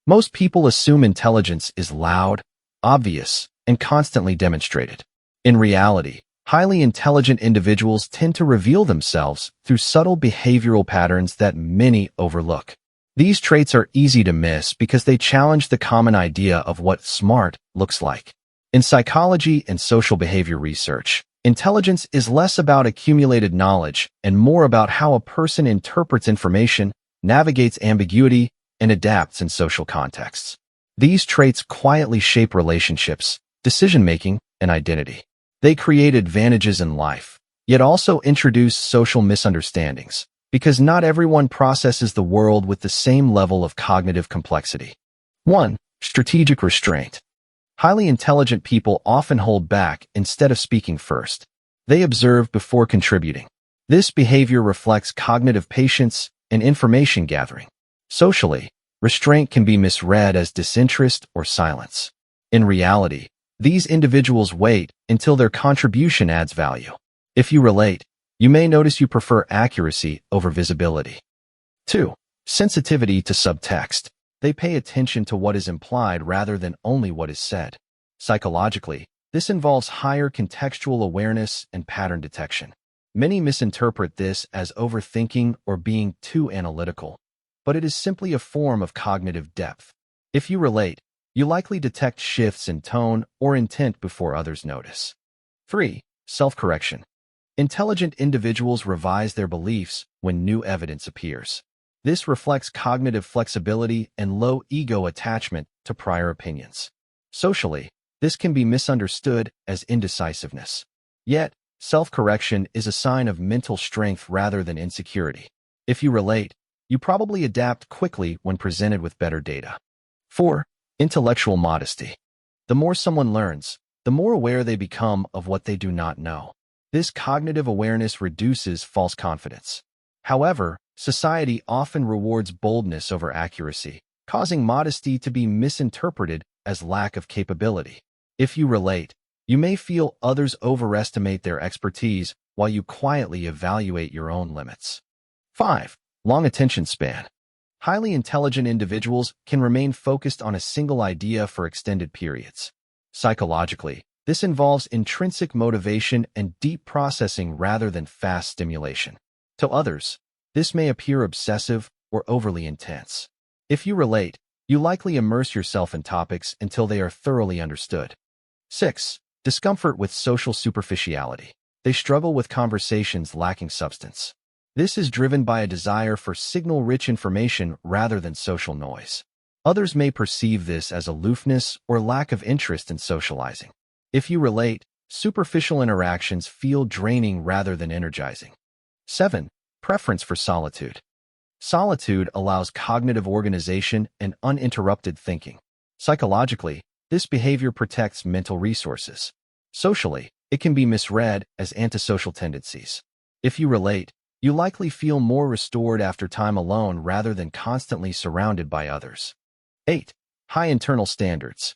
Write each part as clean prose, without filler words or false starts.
Most people assume intelligence is loud, obvious, and constantly demonstrated. In reality, highly intelligent individuals tend to reveal themselves through subtle behavioral patterns that many overlook. These traits are easy to miss because they challenge the common idea of what smart looks like. In psychology and social behavior research, intelligence is less about accumulated knowledge and more about how a person interprets information, navigates ambiguity, and adapts in social contexts. These traits quietly shape relationships, decision-making, and identity. They create advantages in life, yet also introduce social misunderstandings, because not everyone processes the world with the same level of cognitive complexity. 1. Strategic restraint. Highly intelligent people often hold back instead of speaking first. They observe before contributing. This behavior reflects cognitive patience and information gathering. Socially, restraint can be misread as disinterest or silence. In reality, these individuals wait until their contribution adds value. If you relate, you may notice you prefer accuracy over visibility. 2. Sensitivity to subtext. They pay attention to what is implied rather than only what is said. Psychologically, this involves higher contextual awareness and pattern detection. Many misinterpret this as overthinking or being too analytical, but it is simply a form of cognitive depth. If you relate, you likely detect shifts in tone or intent before others notice. 3. Self-correction. Intelligent individuals revise their beliefs when new evidence appears. This reflects cognitive flexibility and low ego attachment to prior opinions. Socially, this can be misunderstood as indecisiveness. Yet, self-correction is a sign of mental strength rather than insecurity. If you relate, you probably adapt quickly when presented with better data. 4. Intellectual modesty. The more someone learns, the more aware they become of what they do not know. This cognitive awareness reduces false confidence. However, society often rewards boldness over accuracy, causing modesty to be misinterpreted as lack of capability. If you relate, you may feel others overestimate their expertise while you quietly evaluate your own limits. 5. Long attention span. Highly intelligent individuals can remain focused on a single idea for extended periods. Psychologically, this involves intrinsic motivation and deep processing rather than fast stimulation. To others, this may appear obsessive or overly intense. If you relate, you likely immerse yourself in topics until they are thoroughly understood. 6. Discomfort with social superficiality. They struggle with conversations lacking substance. This is driven by a desire for signal-rich information rather than social noise. Others may perceive this as aloofness or lack of interest in socializing. If you relate, superficial interactions feel draining rather than energizing. 7. Preference for solitude. Solitude allows cognitive organization and uninterrupted thinking. Psychologically, this behavior protects mental resources. Socially, it can be misread as antisocial tendencies. If you relate, you likely feel more restored after time alone rather than constantly surrounded by others. 8. High internal standards.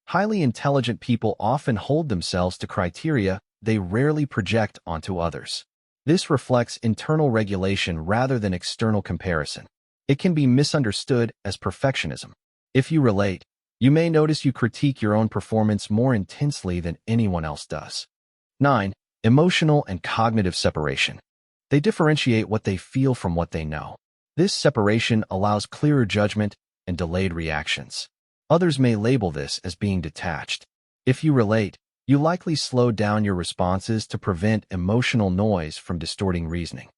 Highly intelligent people often hold themselves to criteria they rarely project onto others. This reflects internal regulation rather than external comparison. It can be misunderstood as perfectionism. If you relate, you may notice you critique your own performance more intensely than anyone else does. 9. Emotional and cognitive separation. They differentiate what they feel from what they know. This separation allows clearer judgment and delayed reactions. Others may label this as being detached. If you relate, you likely slow down your responses to prevent emotional noise from distorting reasoning.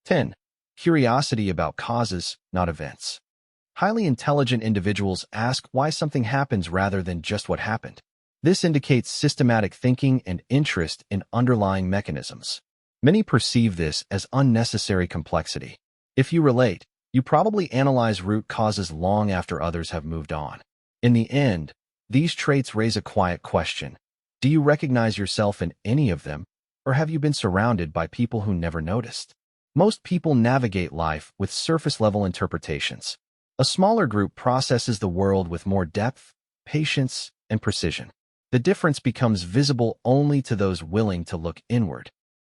10. Curiosity about causes, not events. Highly intelligent individuals ask why something happens rather than just what happened. This indicates systematic thinking and interest in underlying mechanisms. Many perceive this as unnecessary complexity. If you relate, you probably analyze root causes long after others have moved on. In the end, these traits raise a quiet question. Do you recognize yourself in any of them, or have you been surrounded by people who never noticed? Most people navigate life with surface-level interpretations. A smaller group processes the world with more depth, patience, and precision. The difference becomes visible only to those willing to look inward.